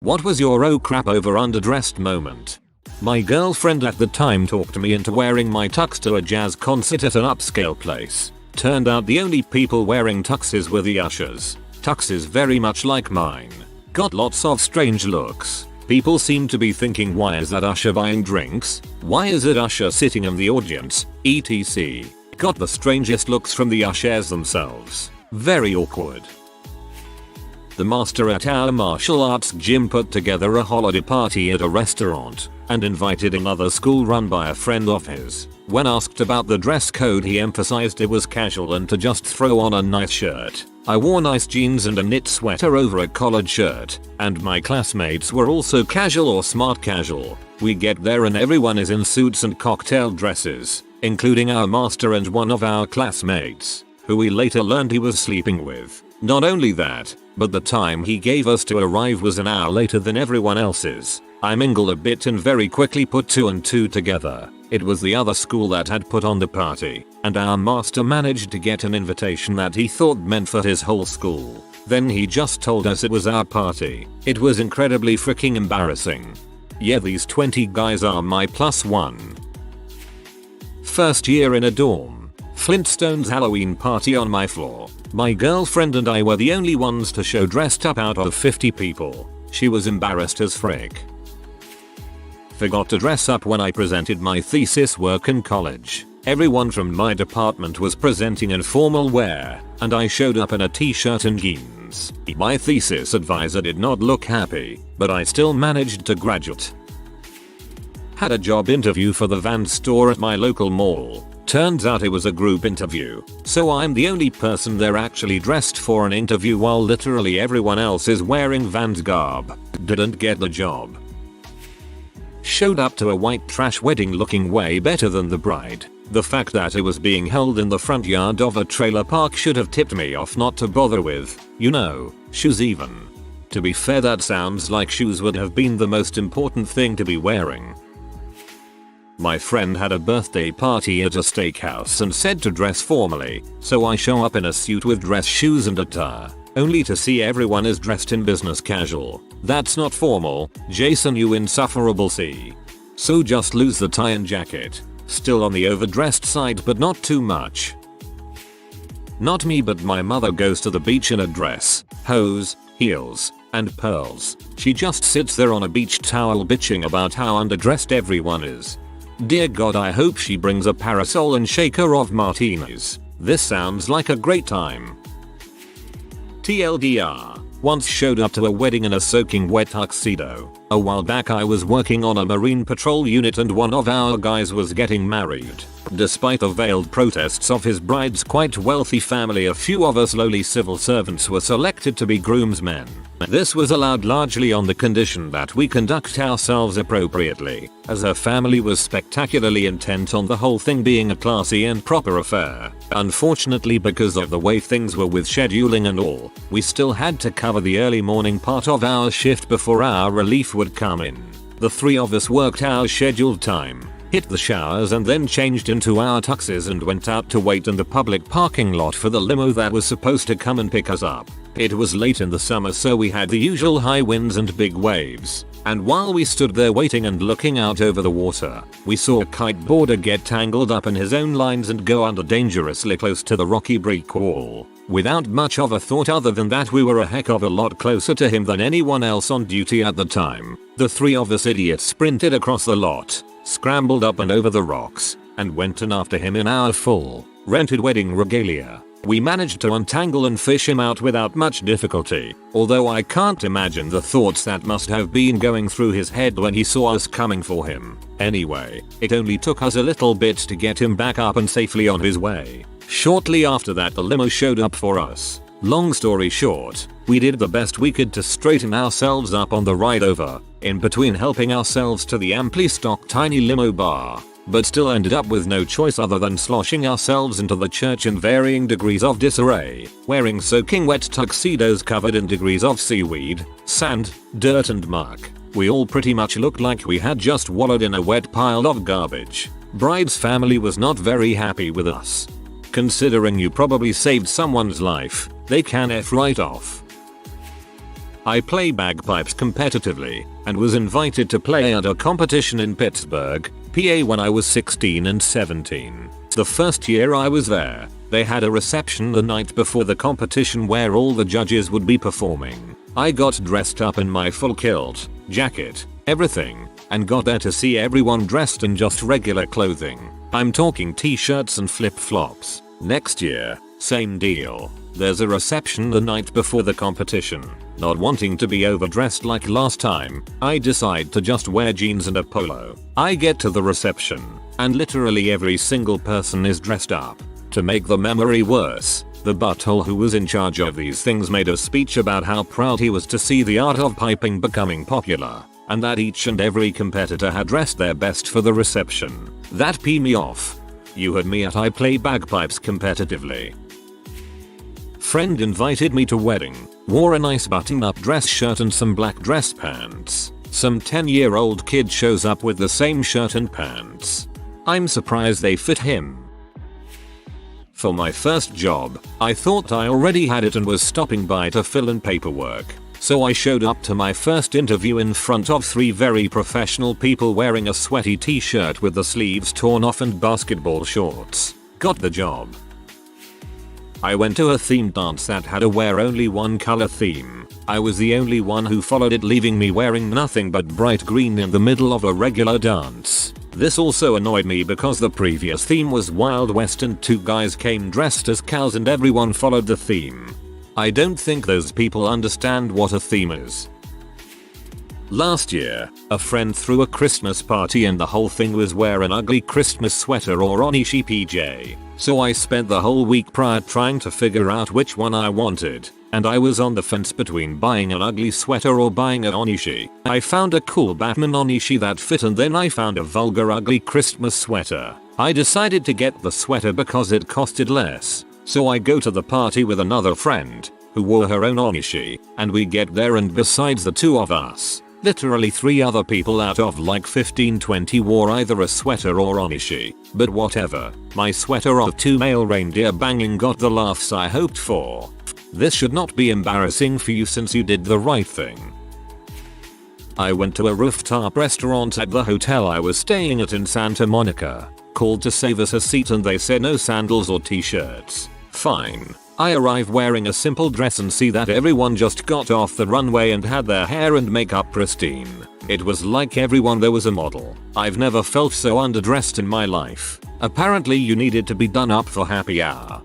What was your oh crap overdressed moment? My girlfriend at the time talked me into wearing my tux to a jazz concert at an upscale place. Turned out the only people wearing tuxes were the ushers. Tuxes very much like mine. Got lots of strange looks. People seem to be thinking, why is that usher buying drinks? Why is it usher sitting in the audience? etc. Got the strangest looks from the ushers themselves. Very awkward. The master at our martial arts gym put together a holiday party at a restaurant and invited another school run by a friend of his. When asked about the dress code, he emphasized it was casual and to just throw on a nice shirt. I wore nice jeans and a knit sweater over a collared shirt, and my classmates were also casual or smart casual. We get there and everyone is in suits and cocktail dresses, including our master and one of our classmates, who we later learned he was sleeping with. Not only that, but the time he gave us to arrive was an hour later than everyone else's. I mingled a bit and very quickly put 2 and 2 together. It was the other school that had put on the party, and our master managed to get an invitation that he thought meant for his whole school. Then he just told us it was our party. It was incredibly freaking embarrassing. Yeah, these 20 guys are my +1. First year in a dorm. Flintstones Halloween party on my floor. My girlfriend and I were the only ones to show dressed up out of 50 people. She was embarrassed as frick. Forgot to dress up when I presented my thesis work in college. Everyone from my department was presenting in formal wear, and I showed up in a t-shirt and jeans. My thesis advisor did not look happy, but I still managed to graduate. Had a job interview for the Vans store at my local mall. Turns out it was a group interview, so I'm the only person there actually dressed for an interview while literally everyone else is wearing Vans garb. Didn't get the job. Showed up to a white trash wedding looking way better than the bride. The fact that it was being held in the front yard of a trailer park should have tipped me off not to bother with, shoes even. To be fair, that sounds like shoes would have been the most important thing to be wearing. My friend had a birthday party at a steakhouse and said to dress formally, so I show up in a suit with dress shoes and attire, only to see everyone is dressed in business casual. That's not formal, Jason, you insufferable C. So just lose the tie and jacket. Still on the overdressed side, but not too much. Not me, but my mother goes to the beach in a dress, hose, heels, and pearls. She just sits there on a beach towel bitching about how underdressed everyone is. Dear God, I hope she brings a parasol and shaker of martinis. This sounds like a great time. TLDR. Once showed up to a wedding in a soaking wet tuxedo. A while back I was working on a marine patrol unit and one of our guys was getting married. Despite the veiled protests of his bride's quite wealthy family, a few of us lowly civil servants were selected to be groomsmen. This was allowed largely on the condition that we conduct ourselves appropriately, as her family was spectacularly intent on the whole thing being a classy and proper affair. Unfortunately, because of the way things were with scheduling and all, we still had to cover the early morning part of our shift before our relief would come in. The 3 of us worked our scheduled time, hit the showers, and then changed into our tuxes and went out to wait in the public parking lot for the limo that was supposed to come and pick us up. It was late in the summer, so we had the usual high winds and big waves. And while we stood there waiting and looking out over the water, we saw a kiteboarder get tangled up in his own lines and go under dangerously close to the rocky brick wall. Without much of a thought other than that we were a heck of a lot closer to him than anyone else on duty at the time, the 3 of us idiots sprinted across the lot, scrambled up and over the rocks, and went in after him in our full, rented wedding regalia. We managed to untangle and fish him out without much difficulty, although I can't imagine the thoughts that must have been going through his head when he saw us coming for him. Anyway, it only took us a little bit to get him back up and safely on his way. Shortly after that, the limo showed up for us. Long story short, we did the best we could to straighten ourselves up on the ride over, in between helping ourselves to the amply stocked tiny limo bar, but still ended up with no choice other than sloshing ourselves into the church in varying degrees of disarray, wearing soaking wet tuxedos covered in degrees of seaweed, sand, dirt and muck. We all pretty much looked like we had just wallowed in a wet pile of garbage. Bride's family was not very happy with us. Considering you probably saved someone's life, they can F right off. I play bagpipes competitively and was invited to play at a competition in Pittsburgh, PA when I was 16 and 17. The first year I was there, they had a reception the night before the competition where all the judges would be performing. I got dressed up in my full kilt, jacket, everything, and got there to see everyone dressed in just regular clothing. I'm talking t-shirts and flip-flops. Next year, same deal. There's a reception the night before the competition. Not wanting to be overdressed like last time, I decide to just wear jeans and a polo. I get to the reception, and literally every single person is dressed up. To make the memory worse, the butthole who was in charge of these things made a speech about how proud he was to see the art of piping becoming popular, and that each and every competitor had dressed their best for the reception. That pee me off. You heard me at I play bagpipes competitively. Friend invited me to wedding, wore a nice button-up dress shirt and some black dress pants. Some 10-year-old kid shows up with the same shirt and pants. I'm surprised they fit him. For my first job, I thought I already had it and was stopping by to fill in paperwork. So I showed up to my first interview in front of 3 very professional people wearing a sweaty t-shirt with the sleeves torn off and basketball shorts. Got the job. I went to a themed dance that had a wear only one color theme. I was the only one who followed it, leaving me wearing nothing but bright green in the middle of a regular dance. This also annoyed me because the previous theme was Wild West and 2 guys came dressed as cows and everyone followed the theme. I don't think those people understand what a theme is. Last year, a friend threw a Christmas party and the whole thing was wear an ugly Christmas sweater or onishi PJ. So I spent the whole week prior trying to figure out which one I wanted, and I was on the fence between buying an ugly sweater or buying an onishi. I found a cool Batman onishi that fit and then I found a vulgar ugly Christmas sweater. I decided to get the sweater because it costed less. So I go to the party with another friend, who wore her own onishi, and we get there and besides the 2 of us, literally 3 other people out of like 15-20 wore either a sweater or onishi. But whatever, my sweater of 2 male reindeer banging got the laughs I hoped for. This should not be embarrassing for you since you did the right thing. I went to a rooftop restaurant at the hotel I was staying at in Santa Monica, called to save us a seat and they said no sandals or t-shirts. Fine. I arrive wearing a simple dress and see that everyone just got off the runway and had their hair and makeup pristine. It was like everyone there was a model. I've never felt so underdressed in my life. Apparently you needed to be done up for happy hour.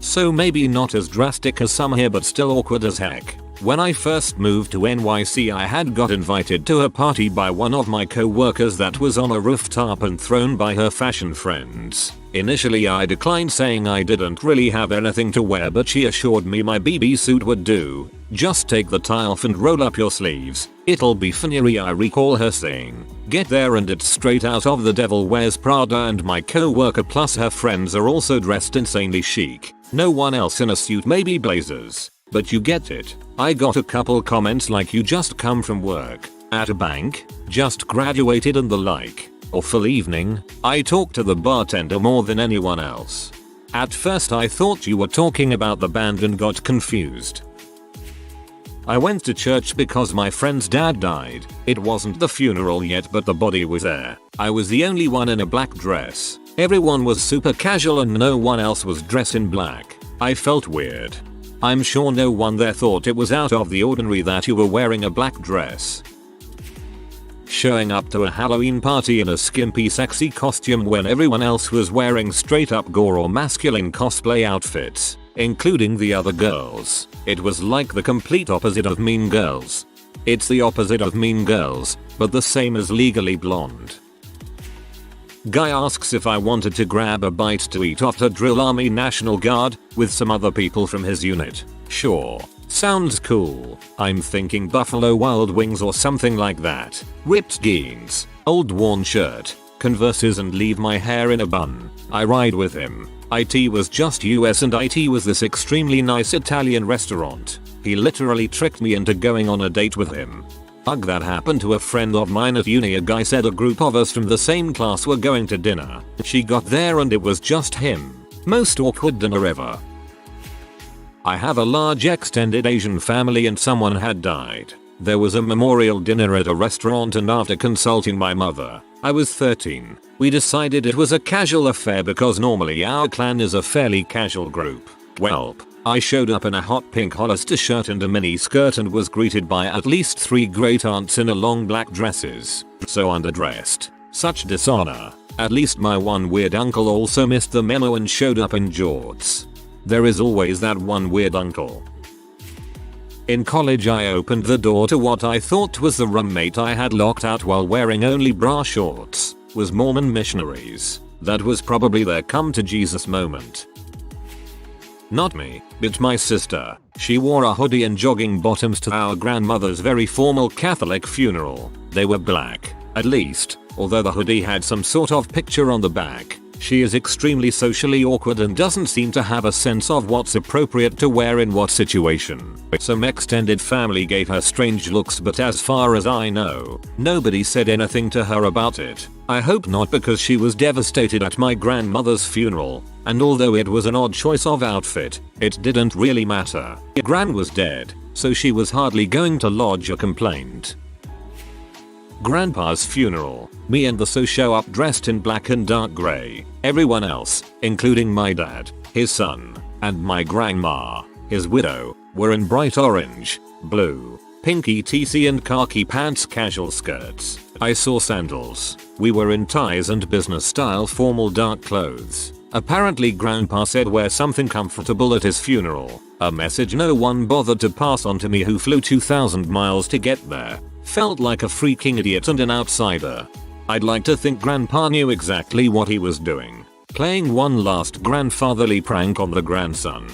So maybe not as drastic as some here but still awkward as heck. When I first moved to NYC I had got invited to a party by one of my co-workers that was on a rooftop and thrown by her fashion friends. Initially I declined saying I didn't really have anything to wear but she assured me my BB suit would do. Just take the tie off and roll up your sleeves. It'll be funny. I recall her saying. Get there and it's straight out of The Devil Wears Prada and my co-worker plus her friends are also dressed insanely chic. No one else in a suit, maybe blazers. But you get it. I got a couple comments like you just come from work, at a bank, just graduated and the like. Awful evening. I talked to the bartender more than anyone else. At first I thought you were talking about the band and got confused. I went to church because my friend's dad died. It wasn't the funeral yet but the body was there. I was the only one in a black dress. Everyone was super casual and no one else was dressed in black. I felt weird. I'm sure no one there thought it was out of the ordinary that you were wearing a black dress. Showing up to a Halloween party in a skimpy sexy costume when everyone else was wearing straight up gore or masculine cosplay outfits, including the other girls. It was like the complete opposite of Mean Girls. It's the opposite of Mean Girls, but the same as Legally Blonde. Guy asks if I wanted to grab a bite to eat after drill Army National Guard with some other people from his unit. Sure. Sounds cool. I'm thinking Buffalo Wild Wings or something like that. Ripped jeans, old worn shirt, Converses and leave my hair in a bun. I ride with him. IT was just US and IT was this extremely nice Italian restaurant. He literally tricked me into going on a date with him. Ugh, that happened to a friend of mine at uni. A guy said a group of us from the same class were going to dinner. She got there and it was just him. Most awkward dinner ever. I have a large extended Asian family and someone had died. There was a memorial dinner at a restaurant and after consulting my mother, I was 13, we decided it was a casual affair because normally our clan is a fairly casual group. Welp, I showed up in a hot pink Hollister shirt and a mini skirt and was greeted by at least 3 great aunts in a long black dresses. So underdressed. Such dishonor. At least my one weird uncle also missed the memo and showed up in jorts. There is always that one weird uncle. In college I opened the door to what I thought was the roommate I had locked out while wearing only bra shorts. Was Mormon missionaries. That was probably their come to Jesus moment. Not me, but my sister. She wore a hoodie and jogging bottoms to our grandmother's very formal Catholic funeral. They were black, at least, although the hoodie had some sort of picture on the back. She is extremely socially awkward and doesn't seem to have a sense of what's appropriate to wear in what situation. Some extended family gave her strange looks, but as far as I know, nobody said anything to her about it. I hope not, because she was devastated at my grandmother's funeral, and although it was an odd choice of outfit, it didn't really matter. Gran was dead, so she was hardly going to lodge a complaint. Grandpa's funeral. Me and the so show up dressed in black and dark grey. Everyone else, including my dad, his son, and my grandma, his widow, were in bright orange, blue, pink etc and khaki pants, casual skirts. I saw sandals. We were in ties and business style formal dark clothes. Apparently grandpa said wear something comfortable at his funeral. A message no one bothered to pass on to me, who flew 2,000 miles to get there. Felt like a freaking idiot and an outsider. I'd like to think grandpa knew exactly what he was doing, playing one last grandfatherly prank on the grandson.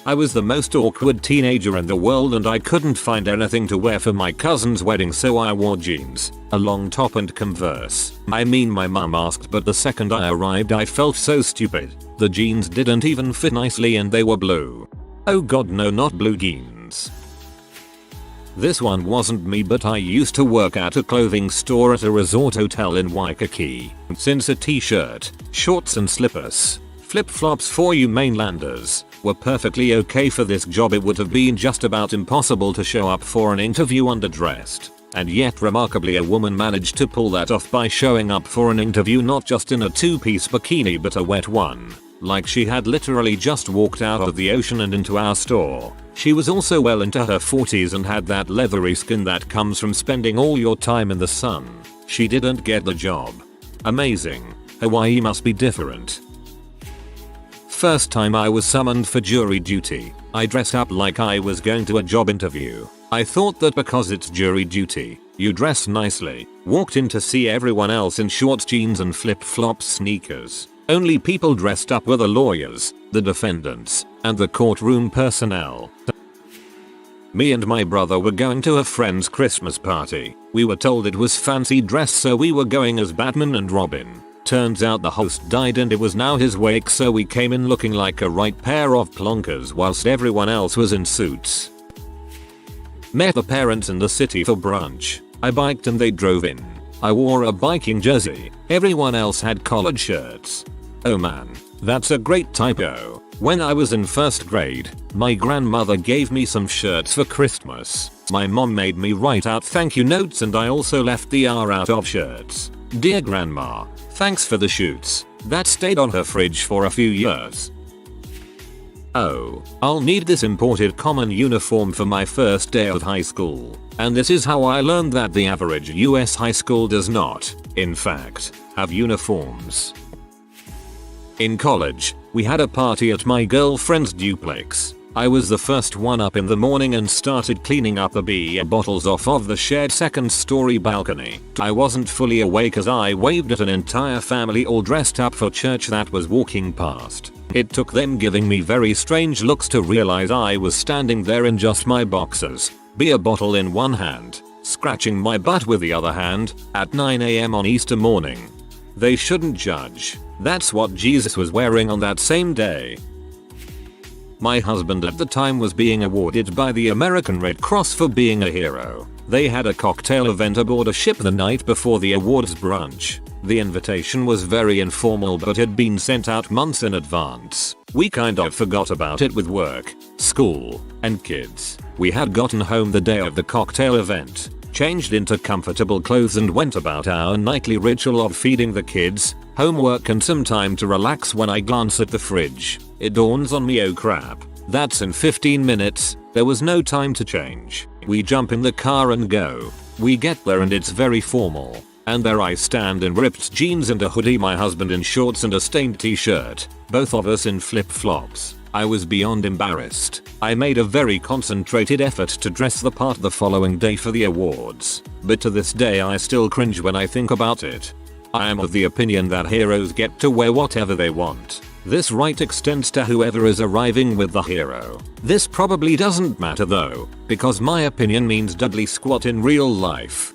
I was the most awkward teenager in the world and I couldn't find anything to wear for my cousin's wedding, so I wore jeans, a long top and Converse. I mean, my mum asked, but the second I arrived I felt so stupid. The jeans didn't even fit nicely and they were blue. Oh god no, not blue jeans. This one wasn't me, but I used to work at a clothing store at a resort hotel in Waikiki. Since a t-shirt, shorts and slippers, flip-flops for you mainlanders, were perfectly okay for this job, it would have been just about impossible to show up for an interview underdressed. And yet remarkably a woman managed to pull that off by showing up for an interview not just in a 2-piece bikini but a wet one. Like she had literally just walked out of the ocean and into our store. She was also well into her 40s and had that leathery skin that comes from spending all your time in the sun. She didn't get the job. Amazing. Hawaii must be different. First time I was summoned for jury duty, I dressed up like I was going to a job interview. I thought that because it's jury duty, you dress nicely. Walked in to see everyone else in shorts, jeans and flip-flops, sneakers. Only people dressed up were the lawyers, the defendants, and the courtroom personnel. Me and my brother were going to a friend's Christmas party. We were told it was fancy dress, so we were going as Batman and Robin. Turns out the host died and it was now his wake, so we came in looking like a right pair of plonkers whilst everyone else was in suits. Met the parents in the city for brunch. I biked and they drove in. I wore a biking jersey. Everyone else had collared shirts. Oh man, that's a great typo. When I was in first grade, my grandmother gave me some shirts for Christmas. My mom made me write out thank you notes and I also left the R out of shirts. Dear grandma, thanks for the shoots. That stayed on her fridge for a few years. Oh, I'll need this imported common uniform for my first day of high school. And this is how I learned that the average US high school does not, in fact, have uniforms. In college, we had a party at my girlfriend's duplex. I was the first one up in the morning and started cleaning up the beer bottles off of the shared second-story balcony. I wasn't fully awake as I waved at an entire family all dressed up for church that was walking past. It took them giving me very strange looks to realize I was standing there in just my boxers, beer bottle in one hand, scratching my butt with the other hand, at 9 AM on Easter morning. They shouldn't judge. That's what Jesus was wearing on that same day. My husband at the time was being awarded by the American Red Cross for being a hero. They had a cocktail event aboard a ship the night before the awards brunch. The invitation was very informal but had been sent out months in advance. We kind of forgot about it with work, school, and kids. We had gotten home the day of the cocktail event, changed into comfortable clothes and went about our nightly ritual of feeding the kids, homework and some time to relax when I glance at the fridge. It dawns on me, oh crap, that's in 15 minutes, there was no time to change. We jump in the car and go. We get there and it's very formal. And there I stand in ripped jeans and a hoodie, my husband in shorts and a stained t-shirt, both of us in flip-flops. I was beyond embarrassed. I made a very concentrated effort to dress the part the following day for the awards, but to this day I still cringe when I think about it. I am of the opinion that heroes get to wear whatever they want. This right extends to whoever is arriving with the hero. This probably doesn't matter though, because my opinion means Dudley squat in real life.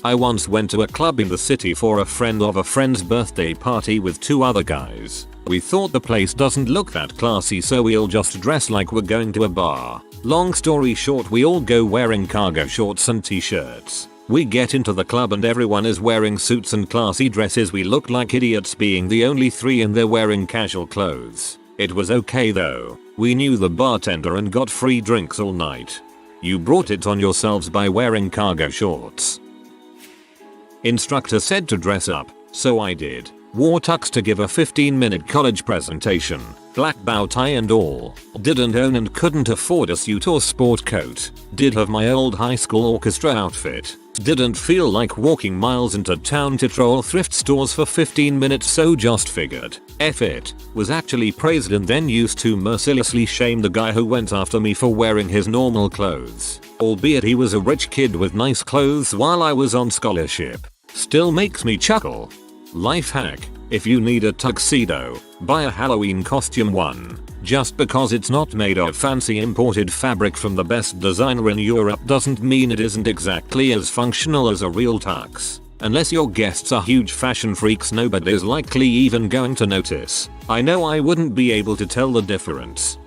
I once went to a club in the city for a friend of a friend's birthday party with 2 other guys. We thought the place doesn't look that classy, so we'll just dress like we're going to a bar. Long story short, we all go wearing cargo shorts and t-shirts. We get into the club and everyone is wearing suits and classy dresses. We look like idiots being the only 3 in there wearing casual clothes. It was okay though. We knew the bartender and got free drinks all night. You brought it on yourselves by wearing cargo shorts. Instructor said to dress up, so I did. Wore tux to give a 15-minute college presentation, black bow tie and all. Didn't own and couldn't afford a suit or sport coat. Did have my old high school orchestra outfit. Didn't feel like walking miles into town to troll thrift stores for 15 minutes, so just figured, F it. Was actually praised and then used to mercilessly shame the guy who went after me for wearing his normal clothes. Albeit he was a rich kid with nice clothes while I was on scholarship. Still makes me chuckle. Life hack: if you need a tuxedo, buy a Halloween costume one. Just because it's not made of fancy imported fabric from the best designer in Europe doesn't mean it isn't exactly as functional as a real tux. Unless your guests are huge fashion freaks, nobody's likely even going to notice. I know I wouldn't be able to tell the difference.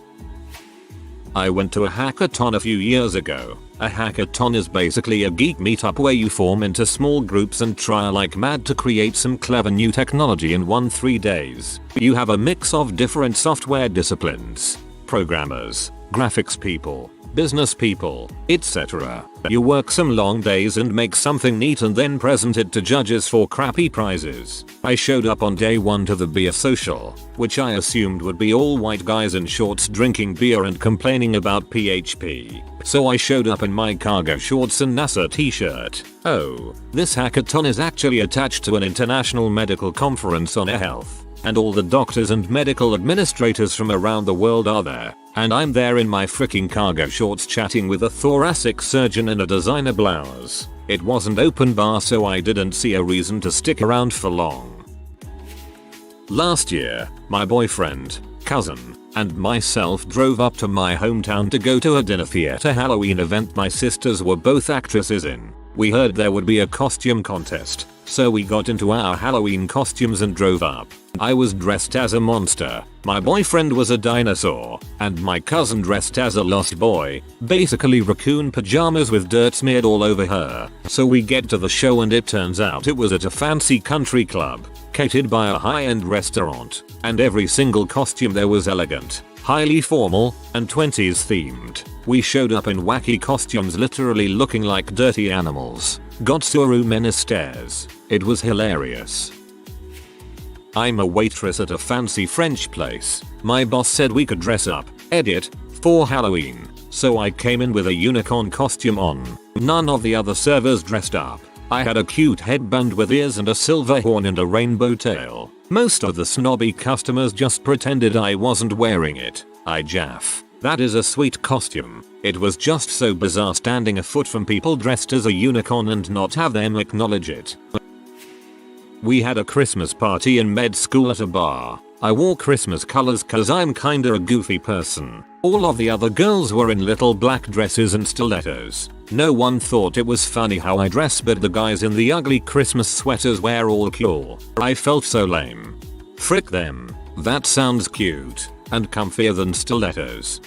I went to a hackathon a few years ago. A hackathon is basically a geek meetup where you form into small groups and try like mad to create some clever new technology in 3 days. You have a mix of different software disciplines, programmers, graphics people, business people, etc. You work some long days and make something neat and then present it to judges for crappy prizes. I showed up on day 1 to the beer social, which I assumed would be all white guys in shorts drinking beer and complaining about PHP. So I showed up in my cargo shorts and NASA t-shirt. Oh, this hackathon is actually attached to an international medical conference on health. And all the doctors and medical administrators from around the world are there. And I'm there in my freaking cargo shorts chatting with a thoracic surgeon in a designer blouse. It wasn't open bar, so I didn't see a reason to stick around for long. Last year, my boyfriend, cousin, and myself drove up to my hometown to go to a dinner theater Halloween event my sisters were both actresses in. We heard there would be a costume contest, so we got into our Halloween costumes and drove up. I was dressed as a monster, my boyfriend was a dinosaur, and my cousin dressed as a lost boy, basically raccoon pajamas with dirt smeared all over her. So we get to the show and it turns out it was at a fancy country club, catered by a high-end restaurant, and every single costume there was elegant, highly formal, and 20s themed. We showed up in wacky costumes literally looking like dirty animals. Got Suru menace stares. It was hilarious. I'm a waitress at a fancy French place. My boss said we could dress up, edit, for Halloween. So I came in with a unicorn costume on. None of the other servers dressed up. I had a cute headband with ears and a silver horn and a rainbow tail. Most of the snobby customers just pretended I wasn't wearing it. I jaff. That is a sweet costume. It was just so bizarre standing a foot from people dressed as a unicorn and not have them acknowledge it. We had a Christmas party in med school at a bar. I wore Christmas colors cause I'm kinda a goofy person. All of the other girls were in little black dresses and stilettos. No one thought it was funny how I dress, but the guys in the ugly Christmas sweaters were all cool. I felt so lame. Frick them. That sounds cute and comfier than stilettos.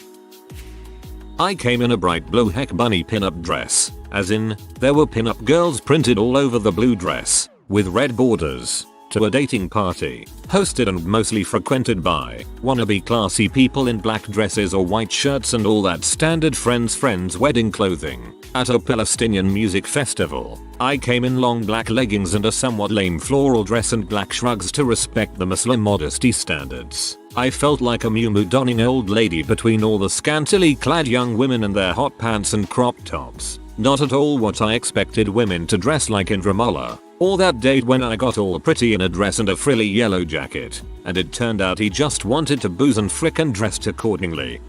I came in a bright blue heck bunny pinup dress, as in, there were pinup girls printed all over the blue dress. with red borders, to a dating party, hosted and mostly frequented by wannabe classy people in black dresses or white shirts and all that standard friends wedding clothing. At a Palestinian music festival, I came in long black leggings and a somewhat lame floral dress and black shrugs to respect the Muslim modesty standards. I felt like a muumuu donning old lady between all the scantily clad young women in their hot pants and crop tops. Not at all what I expected women to dress like in Ramallah, or that date when I got all pretty in a dress and a frilly yellow jacket, and it turned out he just wanted to booze and frickin' dressed accordingly.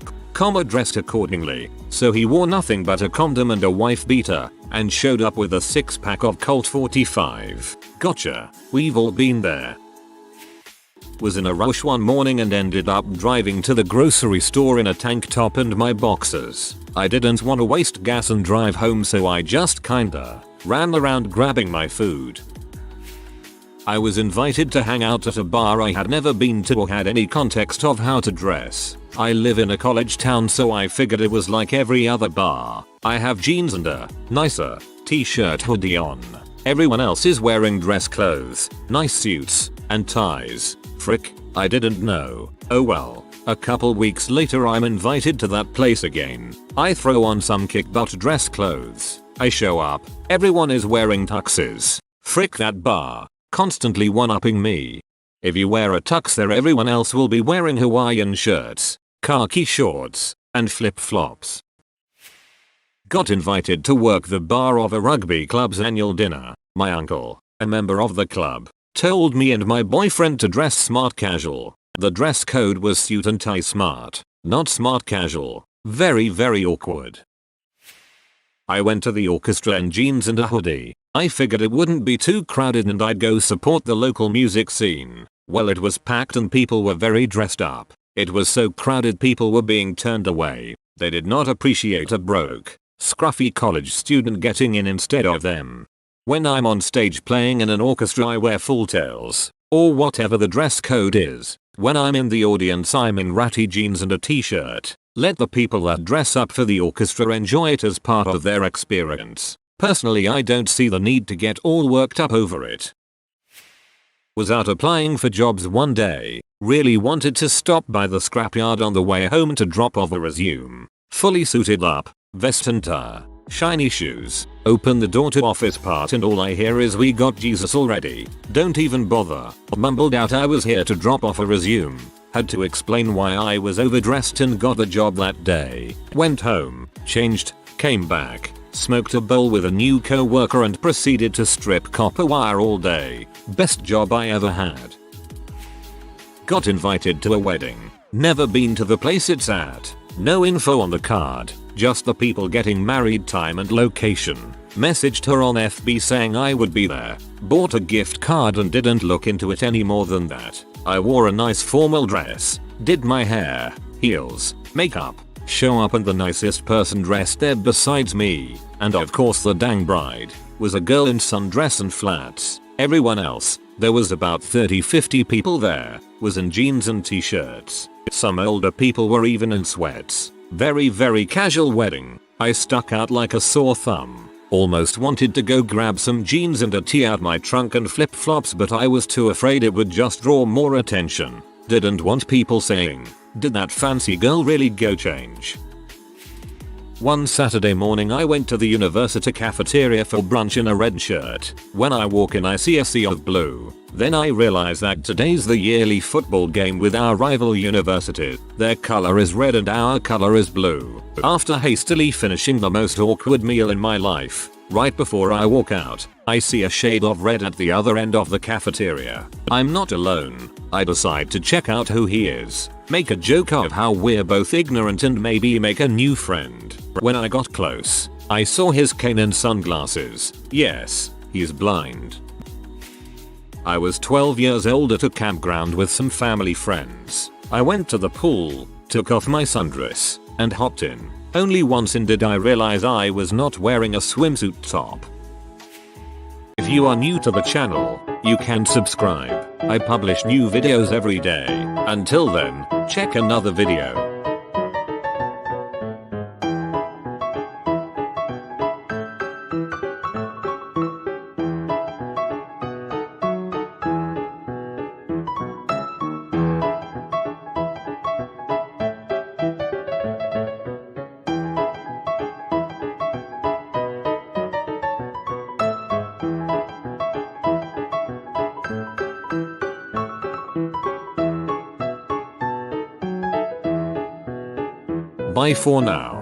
Dressed accordingly, so he wore nothing but a condom and a wife beater, and showed up with a 6-pack of Colt 45. Gotcha, we've all been there. Was in a rush one morning and ended up driving to the grocery store in a tank top and my boxers. I didn't want to waste gas and drive home, so I just kinda ran around grabbing my food. I was invited to hang out at a bar I had never been to or had any context of how to dress. I live in a college town, so I figured it was like every other bar. I have jeans and a nicer t-shirt hoodie on. Everyone else is wearing dress clothes, nice suits, and ties. Frick, I didn't know. Oh well. A couple weeks later I'm invited to that place again. I throw on some kick-butt dress clothes. I show up. Everyone is wearing tuxes. Frick that bar. Constantly one-upping me. If you wear a tux there, everyone else will be wearing Hawaiian shirts, khaki shorts, and flip-flops. Got invited to work the bar of a rugby club's annual dinner. My uncle, a member of the club, told me and my boyfriend to dress smart casual. The dress code was suit and tie smart, not smart casual. Very awkward. I went to the orchestra in jeans and a hoodie. I figured it wouldn't be too crowded and I'd go support the local music scene. Well, it was packed and people were very dressed up. It was so crowded people were being turned away. They did not appreciate a broke, scruffy college student getting in instead of them. When I'm on stage playing in an orchestra I wear full tails, or whatever the dress code is. When I'm in the audience I'm in ratty jeans and a t-shirt. Let the people that dress up for the orchestra enjoy it as part of their experience. Personally, I don't see the need to get all worked up over it. Was out applying for jobs one day. Really wanted to stop by the scrapyard on the way home to drop off a resume. Fully suited up, vest and tie, shiny shoes. Open the door to office part and all I hear is "We got Jesus already. Don't even bother." Mumbled out I was here to drop off a resume. Had to explain why I was overdressed and got the job that day. Went home, changed, came back, smoked a bowl with a new co-worker and proceeded to strip copper wire all day. Best job I ever had. Got invited to a wedding. Never been to the place it's at. No info on the card, just the people getting married, time and location. Messaged her on FB saying I would be there. Bought a gift card and didn't look into it any more than that. I wore a nice formal dress, did my hair, heels, makeup, show up and the nicest person dressed there besides me, and of course the dang bride, was a girl in sundress and flats. Everyone else, there was about 30-50 people there, was in jeans and t-shirts. Some older people were even in sweats. Very casual wedding. I stuck out like a sore thumb. Almost wanted to go grab some jeans and a tee out my trunk and flip-flops, but I was too afraid it would just draw more attention. Didn't want people saying, "Did that fancy girl really go change?" One Saturday morning I went to the university cafeteria for brunch in a red shirt. When I walk in I see a sea of blue. Then I realize that today's the yearly football game with our rival universities. Their color is red and our color is blue. After hastily finishing the most awkward meal in my life, right before I walk out, I see a shade of red at the other end of the cafeteria. I'm not alone. I decide to check out who he is, make a joke of how we're both ignorant and maybe make a new friend. When I got close, I saw his cane and sunglasses. Yes, he's blind. I was 12 years old at a campground with some family friends. I went to the pool, took off my sundress, and hopped in. Only once in did I realize I was not wearing a swimsuit top. If you are new to the channel, you can subscribe. I publish new videos every day. Until then, check another video. Bye for now.